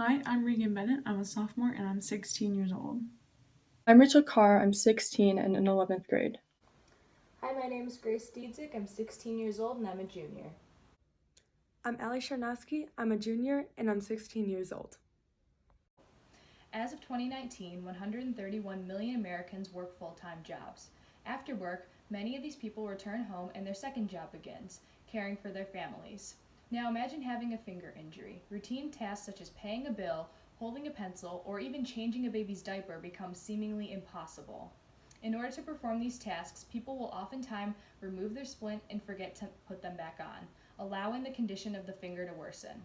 Hi, I'm Reganne Bennett. I'm a sophomore and I'm 16 years old. I'm Rachel Karr. I'm 16 and in 11th grade. Hi, my name is Dziedzic. I'm 16 years old and I'm a junior. I'm Sharnowski. I'm a junior and I'm 16 years old. As of 2019, 131 million Americans work full-time jobs. After work, many of these people return home and their second job begins, caring for their families. Now imagine having a finger injury. Routine tasks such as paying a bill, holding a pencil, or even changing a baby's diaper become seemingly impossible. In order to perform these tasks, people will oftentimes remove their splint and forget to put them back on, allowing the condition of the finger to worsen.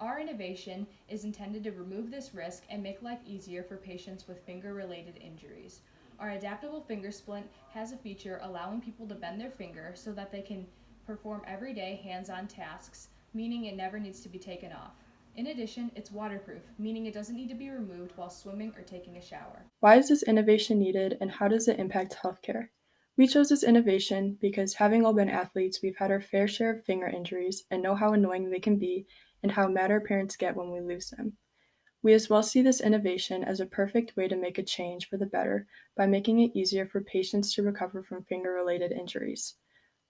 Our innovation is intended to remove this risk and make life easier for patients with finger-related injuries. Our adaptable finger splint has a feature allowing people to bend their finger so that they can perform everyday hands-on tasks, meaning it never needs to be taken off. In addition, it's waterproof, meaning it doesn't need to be removed while swimming or taking a shower. Why is this innovation needed and how does it impact healthcare? We chose this innovation because, having all been athletes, we've had our fair share of finger injuries and know how annoying they can be and how mad our parents get when we lose them. We as well see this innovation as a perfect way to make a change for the better by making it easier for patients to recover from finger-related injuries.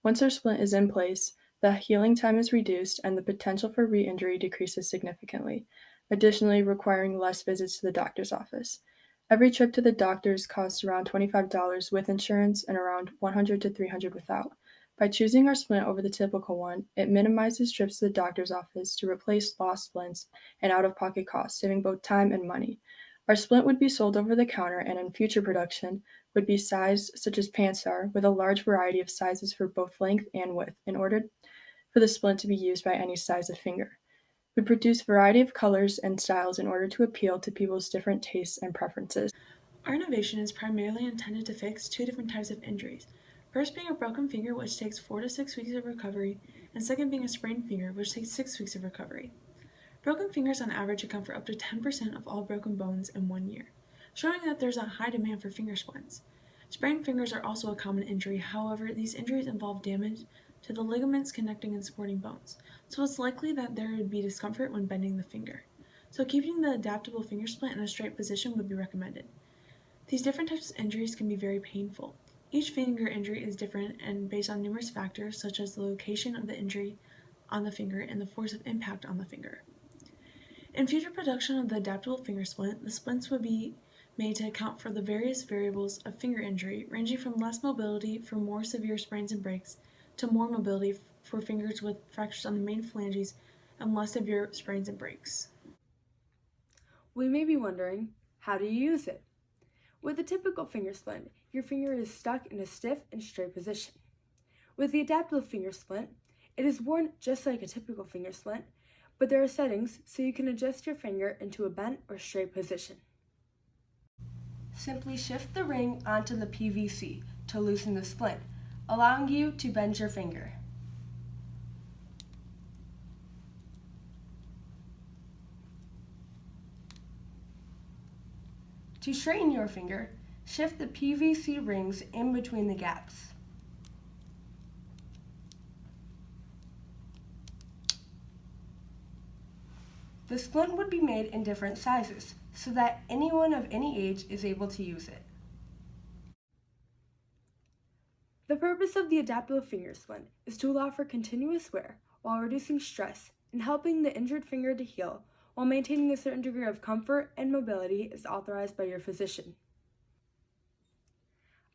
Once our splint is in place, the healing time is reduced and the potential for re-injury decreases significantly, additionally requiring less visits to the doctor's office. Every trip to the doctor's costs around $25 with insurance and around $100 to $300 without. By choosing our splint over the typical one, it minimizes trips to the doctor's office to replace lost splints and out-of-pocket costs, saving both time and money. Our splint would be sold over the counter and in future production would be sized such as pants are, with a large variety of sizes for both length and width in order for the splint to be used by any size of finger. We produce a variety of colors and styles in order to appeal to people's different tastes and preferences. Our innovation is primarily intended to fix two different types of injuries. First being a broken finger, which takes 4 to 6 weeks of recovery, and second being a sprained finger, which takes 6 weeks of recovery. Broken fingers on average account for up to 10% of all broken bones in 1 year, showing that there's a high demand for finger splints. Sprained fingers are also a common injury, however, these injuries involve damage to the ligaments connecting and supporting bones, so it's likely that there would be discomfort when bending the finger. So keeping the adaptable finger splint in a straight position would be recommended. These different types of injuries can be very painful. Each finger injury is different and based on numerous factors such as the location of the injury on the finger and the force of impact on the finger. In future production of the adaptable finger splint, the splints would be made to account for the various variables of finger injury, ranging from less mobility for more severe sprains and breaks to more mobility for fingers with fractures on the main phalanges and less severe sprains and breaks. We may be wondering, how do you use it? With a typical finger splint, your finger is stuck in a stiff and straight position. With the adaptable finger splint, it is worn just like a typical finger splint, but there are settings so you can adjust your finger into a bent or straight position. Simply shift the ring onto the PVC to loosen the splint, allowing you to bend your finger. To straighten your finger, shift the PVC rings in between the gaps. The splint would be made in different sizes so that anyone of any age is able to use it. The purpose of the adaptable finger splint is to allow for continuous wear while reducing stress and helping the injured finger to heal while maintaining a certain degree of comfort and mobility as authorized by your physician.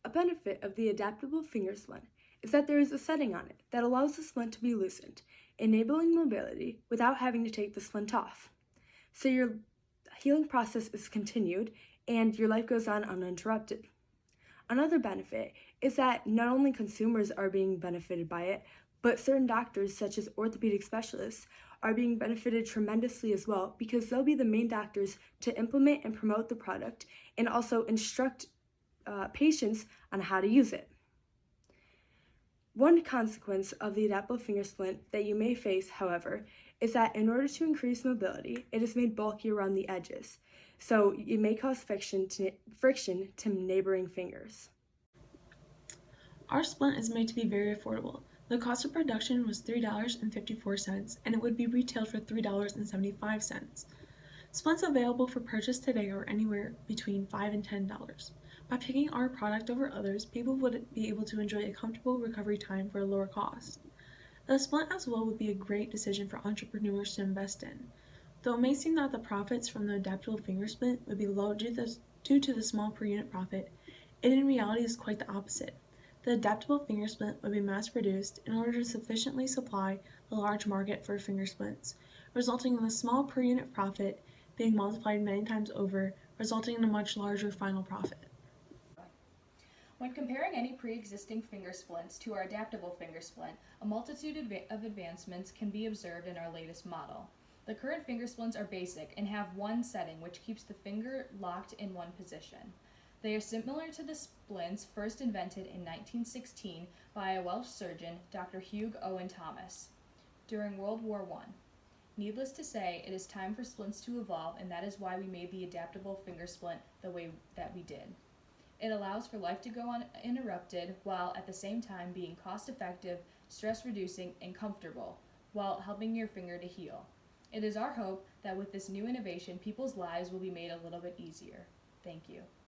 A benefit of the adaptable finger splint is that there is a setting on it that allows the splint to be loosened, enabling mobility without having to take the splint off. So your healing process is continued and your life goes on uninterrupted. Another benefit is that not only consumers are being benefited by it, but certain doctors, such as orthopedic specialists, are being benefited tremendously as well because they'll be the main doctors to implement and promote the product and also instruct patients on how to use it. One consequence of the adaptable finger splint that you may face, however, is that in order to increase mobility, it is made bulky around the edges, so it may cause friction to neighboring fingers. Our splint is made to be very affordable. The cost of production was $3.54 and it would be retailed for $3.75. Splints available for purchase today are anywhere between $5 and $10. By picking our product over others, people would be able to enjoy a comfortable recovery time for a lower cost. The splint as well would be a great decision for entrepreneurs to invest in. Though it may seem that the profits from the adaptable finger splint would be low due to the small per unit profit, it in reality is quite the opposite. The adaptable finger splint would be mass produced in order to sufficiently supply the large market for finger splints, resulting in the small per unit profit being multiplied many times over, resulting in a much larger final profit. When comparing any pre-existing finger splints to our adaptable finger splint, a multitude of advancements can be observed in our latest model. The current finger splints are basic and have one setting which keeps the finger locked in one position. They are similar to the splints first invented in 1916 by a Welsh surgeon, Dr. Hugh Owen Thomas, during World War I. Needless to say, it is time for splints to evolve, and that is why we made the adaptable finger splint the way that we did. It allows for life to go uninterrupted while at the same time being cost-effective, stress-reducing, and comfortable, while helping your finger to heal. It is our hope that with this new innovation, people's lives will be made a little bit easier. Thank you.